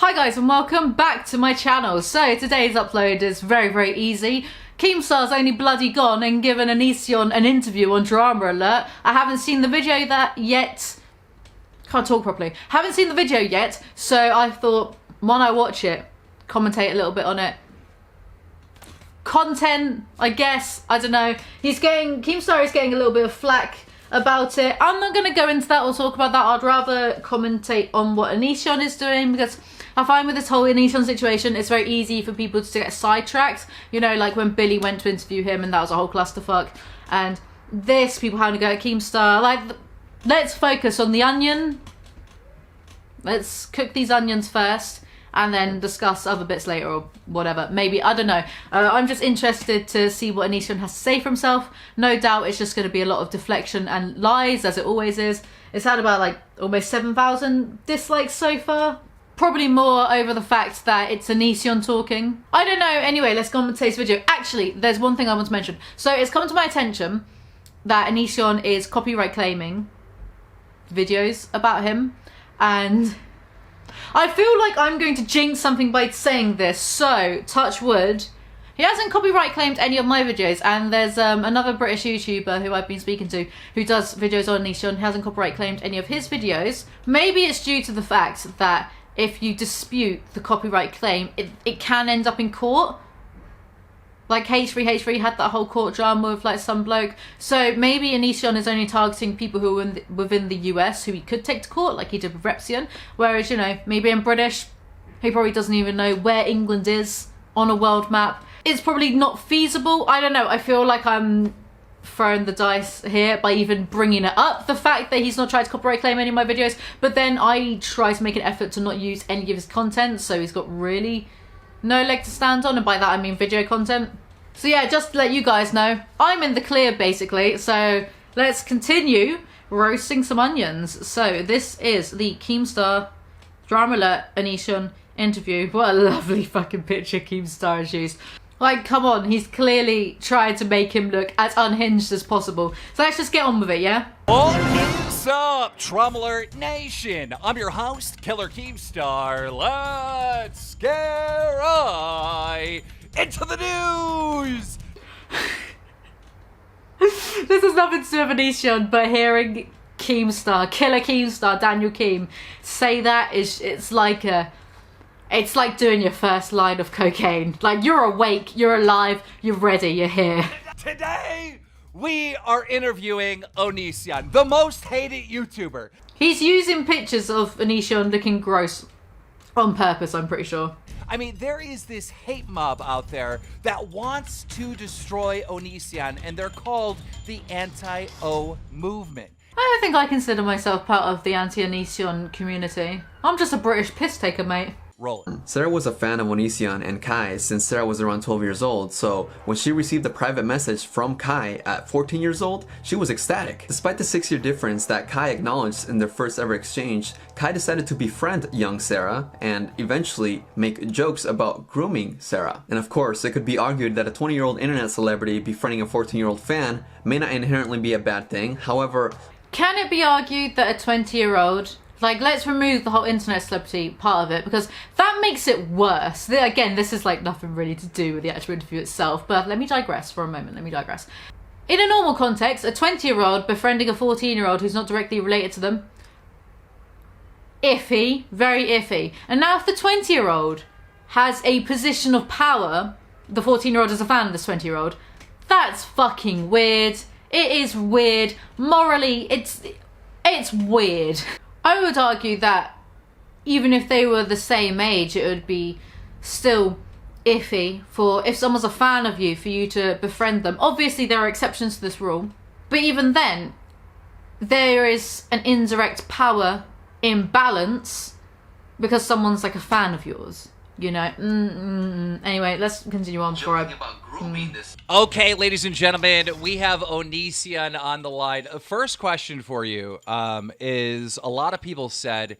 Hi guys and welcome back to my channel. So today's upload is very easy. Keemstar's only bloody gone and given Onision an interview on Drama Alert. I haven't seen the video yet. Can't talk properly. Haven't seen the video yet, so I thought, why not watch it? Commentate a little bit on it. Content, I guess, I don't know. Keemstar is getting a little bit of flack about it. I'm not going to go into that or talk about that. I'd rather commentate on what Onision is doing, because I find with this whole Onision situation, it's very easy for people to get sidetracked. You know, like when Billy went to interview him and that was a whole clusterfuck. And this, people having to go at Keemstar. Like, let's focus on the onion. Let's cook these onions first and then discuss other bits later or whatever. Maybe, I don't know. I'm just interested to see what Onision has to say for himself. No doubt it's just going to be a lot of deflection and lies, as it always is. It's had about like almost 7,000 dislikes so far. Probably more over the fact that it's Onision talking. I don't know. Anyway, let's go on with today's video. Actually, there's one thing I want to mention. So it's come to my attention that Onision is copyright claiming videos about him. And I feel like I'm going to jinx something by saying this. So, touch wood. He hasn't copyright claimed any of my videos, and there's another British YouTuber who I've been speaking to who does videos on Onision. He hasn't copyright claimed any of his videos. Maybe it's due to the fact that if you dispute the copyright claim, it can end up in court. Like H3 had that whole court drama with like some bloke. So maybe Onision is only targeting people who are within the US who he could take to court, like he did with Repzion. Whereas, you know, maybe in British, he probably doesn't even know where England is on a world map. It's probably not feasible. I don't know. I feel like I'm throwing the dice here by even bringing it up, the fact that he's not tried to copyright claim any of my videos. But then I try to make an effort to not use any of his content, so he's got really no leg to stand on, and by that I mean video content. So yeah, just to let you guys know, I'm in the clear basically, so let's continue roasting some onions. So this is the Keemstar Drama Alert Onision interview. What a lovely fucking picture Keemstar has used. Like, come on, he's clearly tried to make him look as unhinged as possible. So let's just get on with it, yeah? What's up, Drama Alert Nation? I'm your host, Killer Keemstar. Let's get right into the news! This has nothing to do with Onision, but hearing Keemstar, Killer Keemstar, Daniel Keem, say that it's like doing your first line of cocaine. Like, you're awake, you're alive, you're ready, you're here. Today, we are interviewing Onision, the most hated YouTuber. He's using pictures of Onision looking gross on purpose, I'm pretty sure. I mean, there is this hate mob out there that wants to destroy Onision, and they're called the Anti-O movement. I don't think I consider myself part of the anti-Onision community. I'm just a British piss taker, mate. Roll it. Sarah was a fan of Onision and Kai since Sarah was around 12 years old, so when she received a private message from Kai at 14 years old, she was ecstatic. Despite the 6-year difference that Kai acknowledged in their first ever exchange, Kai decided to befriend young Sarah and eventually make jokes about grooming Sarah. And of course, it could be argued that a 20-year-old internet celebrity befriending a 14-year-old fan may not inherently be a bad thing. However, can it be argued that a 20-year-old... Like, let's remove the whole internet celebrity part of it, because that makes it worse. Again, this is like nothing really to do with the actual interview itself, but let me digress for a moment, In a normal context, a 20-year-old befriending a 14-year-old who's not directly related to them, iffy, very iffy. And now if the 20-year-old has a position of power, the 14-year-old is a fan of this 20-year-old, that's fucking weird. It is weird. Morally, it's weird. I would argue that even if they were the same age, it would be still iffy for, if someone's a fan of you, for you to befriend them. Obviously, there are exceptions to this rule, but even then, there is an indirect power imbalance because someone's like a fan of yours, you know? Anyway, let's continue on before I... Okay, ladies and gentlemen, we have Onision on the line. First question for you is, a lot of people said,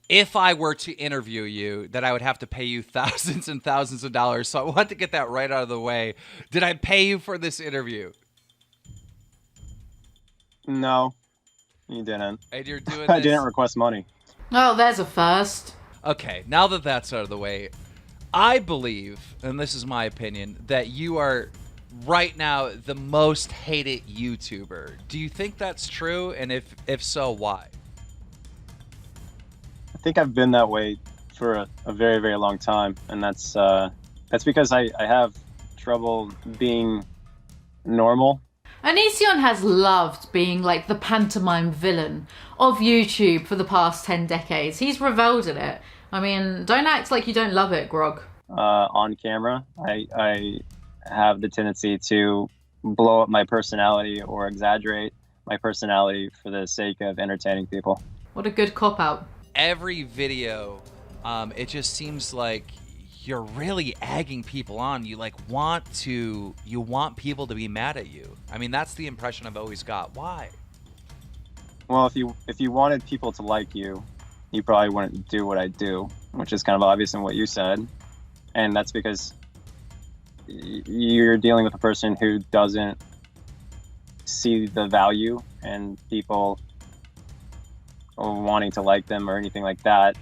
if I were to interview you, that I would have to pay you thousands and thousands of dollars. So I want to get that right out of the way. Did I pay you for this interview? No, you didn't. And you're doing I this... didn't request money. Oh, there's a first. Okay, now that that's out of the way, I believe, and this is my opinion, that you are right now the most hated YouTuber. Do you think that's true? And if so, why? I think I've been that way for a very, very long time, and that's because I have trouble being normal. Onision has loved being like the pantomime villain of YouTube for the past 10 decades. He's reveled in it. I mean, don't act like you don't love it, Grog. On camera, I have the tendency to blow up my personality or exaggerate my personality for the sake of entertaining people. What a good cop-out. Every video, it just seems like you're really egging people on. You want people to be mad at you. I mean, that's the impression I've always got. Why? Well, if you wanted people to like you, you probably wouldn't do what I do, which is kind of obvious in what you said. And that's because you're dealing with a person who doesn't see the value in people wanting to like them or anything like that.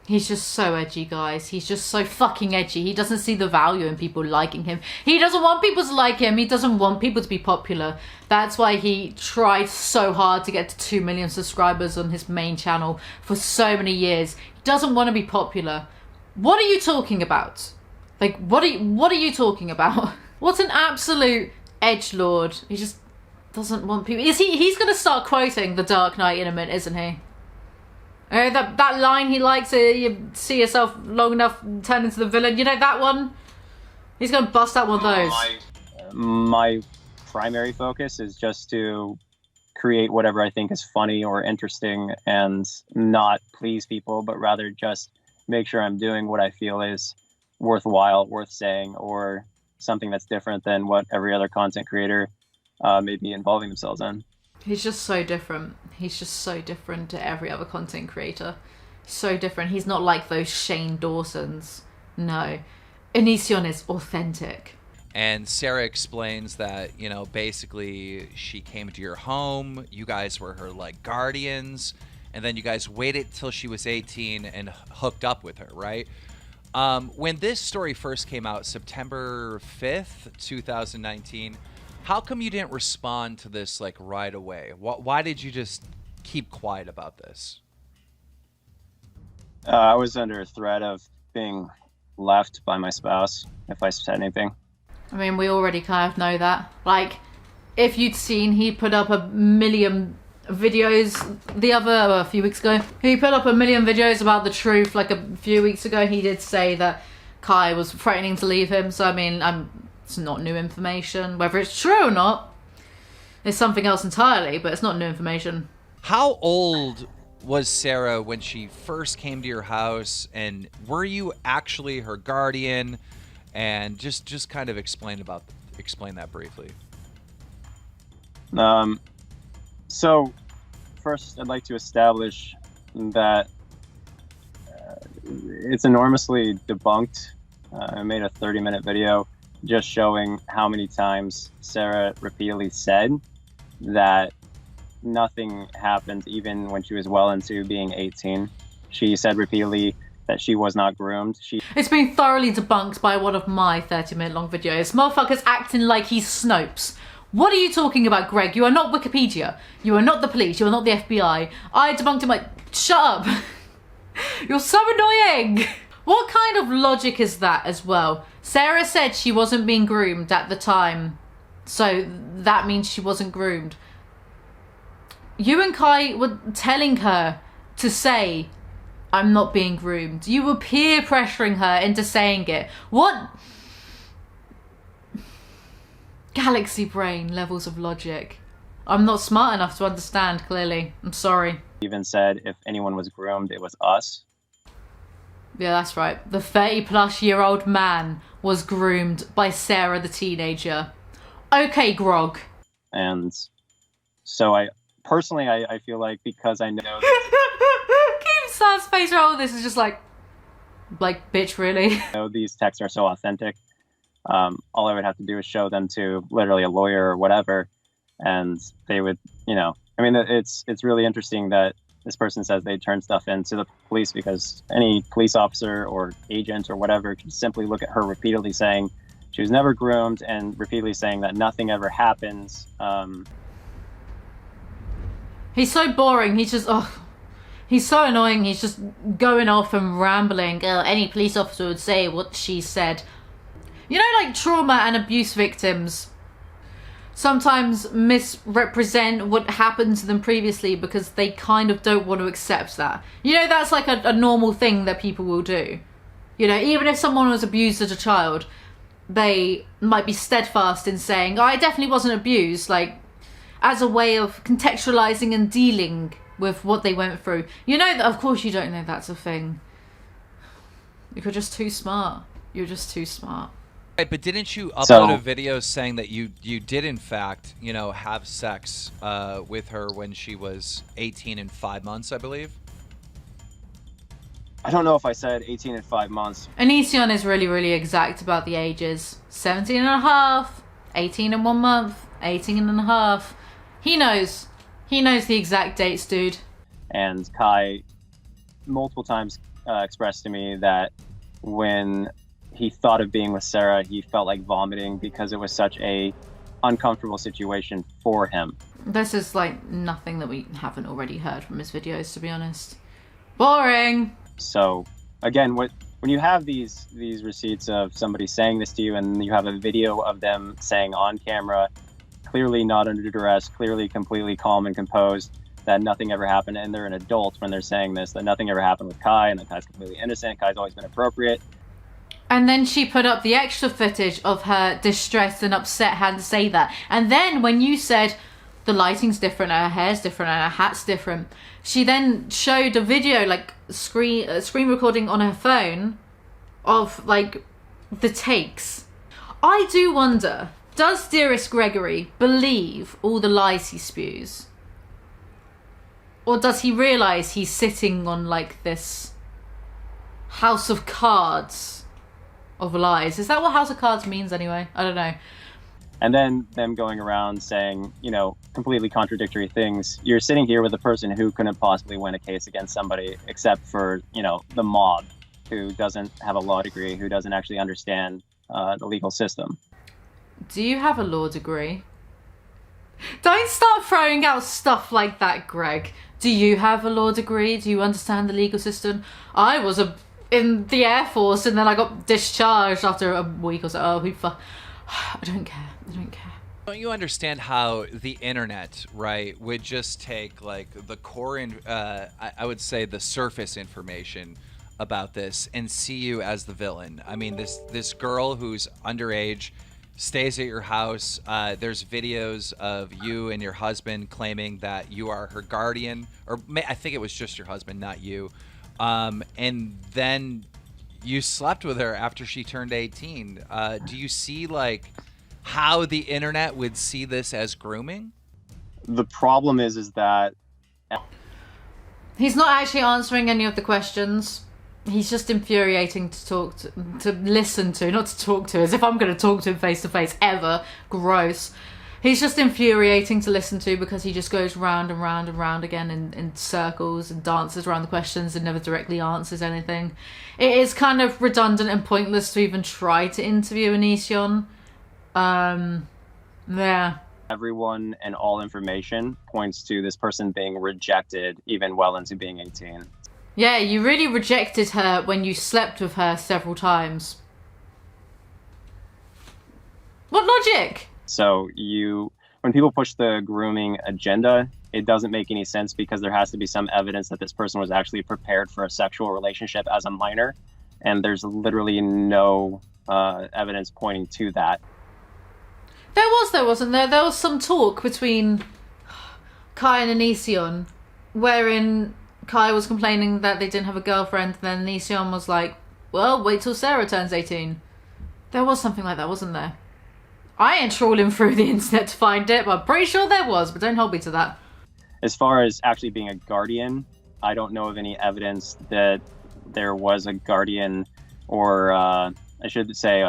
He's just so edgy, guys. He's just so fucking edgy. He doesn't see the value in people liking him. He doesn't want people to like him. He doesn't want people to be popular. That's why he tried so hard to get to 2 million subscribers on his main channel for so many years. He doesn't want to be popular. What are you talking about? Like, what are you talking about? What's an absolute edgelord? He just doesn't want people. He's going to start quoting The Dark Knight in a minute, isn't he? That line he likes, you see yourself long enough, turn into the villain. You know that one? He's going to bust out one of those. My primary focus is just to create whatever I think is funny or interesting and not please people, but rather just make sure I'm doing what I feel is worthwhile, worth saying, or something that's different than what every other content creator may be involving themselves in. He's just so different. He's just so different to every other content creator. So different. He's not like those Shane Dawsons. No. Onision is authentic. And Sarah explains that, basically she came to your home, you guys were her guardians, and then you guys waited till she was 18 and hooked up with her, right? When this story first came out, September 5th, 2019, how come you didn't respond to this right away? Why did you just keep quiet about this? I was under threat of being left by my spouse if I said anything. I mean, we already kind of know that. If you'd seen, he put up 1 million videos a few weeks ago. He put up 1 million videos about the truth a few weeks ago. He did say that Kai was threatening to leave him. So, I mean, it's not new information. Whether it's true or not, it's something else entirely, but it's not new information. How old was Sarah when she first came to your house, and were you actually her guardian? And just kind of explain that briefly. So first I'd like to establish that it's enormously debunked. I made a 30-minute video just showing how many times Sarah repeatedly said that nothing happened even when she was well into being 18. She said repeatedly that she was not groomed. It's been thoroughly debunked by one of my 30-minute long videos. Motherfucker's acting like he's Snopes. What are you talking about, Greg? You are not Wikipedia. You are not the police. You are not the FBI. I debunked him shut up. You're so annoying. What kind of logic is that as well? Sarah said she wasn't being groomed at the time, so that means she wasn't groomed. You and Kai were telling her to say, I'm not being groomed. You were peer pressuring her into saying it. What? Galaxy brain levels of logic. I'm not smart enough to understand, clearly. I'm sorry. Even said if anyone was groomed, it was us. Yeah, that's right. The 30-plus-year-old man was groomed by Sarah the teenager. Okay, Grog. And so I feel like because I know Keep Sam's face roll. This is just bitch, really. I know these texts are so authentic. All I would have to do is show them to literally a lawyer or whatever, and they would, I mean, it's really interesting that this person says they turn stuff into the police because any police officer or agent or whatever can simply look at her repeatedly saying she was never groomed and repeatedly saying that nothing ever happens. He's so boring. He's just, he's so annoying. He's just going off and rambling. Any police officer would say what she said. You know, like trauma and abuse victims sometimes misrepresent what happened to them previously because they kind of don't want to accept that. You know, that's like a normal thing that people will do. You know, even if someone was abused as a child, they might be steadfast in saying, I definitely wasn't abused, like, as a way of contextualizing and dealing with what they went through. You know that, of course you don't know that's a thing. You're just too smart. You're just too smart. Right, but didn't you upload a video saying that you did in fact, you know, have sex with her when she was 18 and 5 months, I believe? I don't know if I said 18 and 5 months. Onision is really, really exact about the ages. 17 and a half, 18 and 1 month, 18 and a half. He knows. He knows the exact dates, dude. And Kai multiple times expressed to me that when he thought of being with Sarah, he felt like vomiting because it was such a uncomfortable situation for him. This is like nothing that we haven't already heard from his videos, to be honest. Boring. So again, when you have these receipts of somebody saying this to you and you have a video of them saying on camera, clearly not under duress, clearly completely calm and composed, that nothing ever happened, and they're an adult when they're saying this, that nothing ever happened with Kai and that Kai's completely innocent, Kai's always been appropriate. And then she put up the extra footage of her distressed and upset having to say that. And then when you said the lighting's different, her hair's different, and her hat's different, she then showed a video, like screen recording on her phone of like the takes. I do wonder, does dearest Gregory believe all the lies he spews? Or does he realise he's sitting on like this house of cards of lies? Is that what House of Cards means anyway? I don't know. And then them going around saying, you know, completely contradictory things. You're sitting here with a person who couldn't possibly win a case against somebody except for, you know, the mob, who doesn't have a law degree, who doesn't actually understand the legal system. Do you have a law degree? Don't start throwing out stuff like that, Greg. Do you have a law degree? Do you understand the legal system? I was in the Air Force and then I got discharged after a week or so. I don't care. I don't care. Don't you understand how the internet, right, would just take like the core, I would say the surface information about this and see you as the villain? I mean, this girl who's underage stays at your house. There's videos of you and your husband claiming that you are her guardian, or I think it was just your husband, not you. And then you slept with her after she turned 18. Do you see like how the internet would see this as grooming? The problem is that he's not actually answering any of the questions. He's just infuriating to listen to, not to talk to, as if I'm going to talk to him face to face ever. Gross. He's just infuriating to listen to because he just goes round and round and round again in circles and dances around the questions and never directly answers anything. It is kind of redundant and pointless to even try to interview Onision. Yeah. Everyone and all information points to this person being rejected even well into being 18. Yeah, you really rejected her when you slept with her several times. What logic? So when people push the grooming agenda, it doesn't make any sense because there has to be some evidence that this person was actually prepared for a sexual relationship as a minor. And there's literally no evidence pointing to that. There wasn't there? There was some talk between Kai and Onision wherein Kai was complaining that they didn't have a girlfriend, and then Onision was like, well, wait till Sarah turns 18. There was something like that, wasn't there? I ain't trawling through the internet to find it, but I'm pretty sure there was, but don't hold me to that. As far as actually being a guardian, I don't know of any evidence that there was a guardian or, I should say,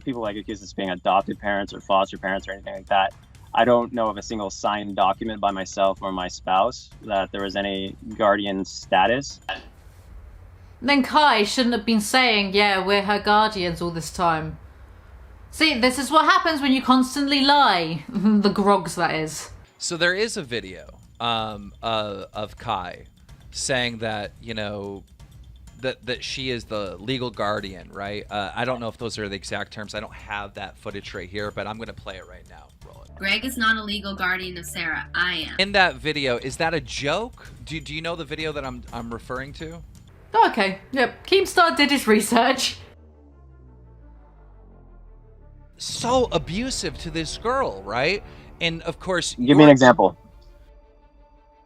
people like accuse us of being adopted parents or foster parents or anything like that. I don't know of a single signed document by myself or my spouse that there was any guardian status. Then Kai shouldn't have been saying, yeah, we're her guardians all this time. See, this is what happens when you constantly lie. The grogs, that is. So there is a video of Kai saying that, you know, that she is the legal guardian, right? I don't know if those are the exact terms. I don't have that footage right here, but I'm going to play it right now. Roll it. Greg is not a legal guardian of Sarah. I am. In that video, is that a joke? Do you know the video that I'm referring to? Oh, okay. Yep. Keemstar did his research. So abusive to this girl, right? And of course, Give me an example.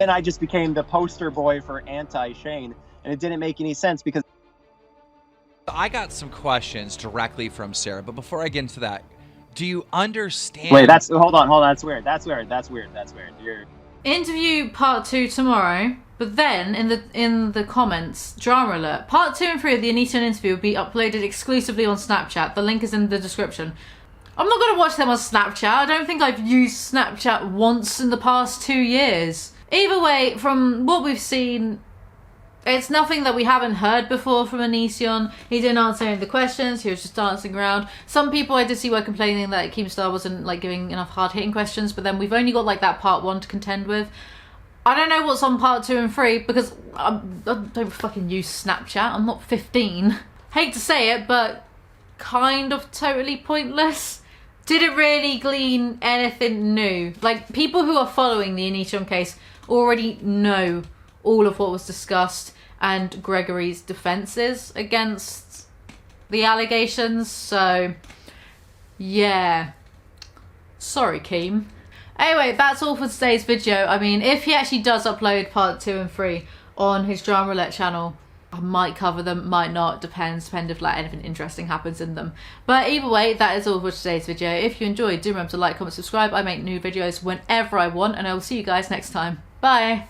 And I just became the poster boy for anti-Shane, and it didn't make any sense because I got some questions directly from Sarah, but before I get into that, do you understand? Wait, hold on, that's weird. You're Interview part 2 tomorrow, but then in the comments, drama alert. Part 2 and 3 of the Onision interview will be uploaded exclusively on Snapchat. The link is in the description. I'm not going to watch them on Snapchat. I don't think I've used Snapchat once in the past 2 years. Either way, from what we've seen, it's nothing that we haven't heard before from Onision. He didn't answer any of the questions. He was just dancing around. Some people I did see were complaining that Keemstar wasn't like giving enough hard-hitting questions, but then we've only got like that part 1 to contend with. I don't know what's on part 2 and 3 because I don't fucking use Snapchat. I'm not 15. Hate to say it, but kind of totally pointless. Did it really glean anything new? Like, people who are following the Onision case already know all of what was discussed and Gregory's defenses against the allegations, so yeah. Sorry, Keem. Anyway, that's all for today's video. I mean, if he actually does upload part 2 and 3 on his Drama Roulette channel, I might cover them, might not, depends if like anything interesting happens in them. But either way, that is all for today's video. If you enjoyed, do remember to like, comment, subscribe. I make new videos whenever I want, and I will see you guys next time. Bye!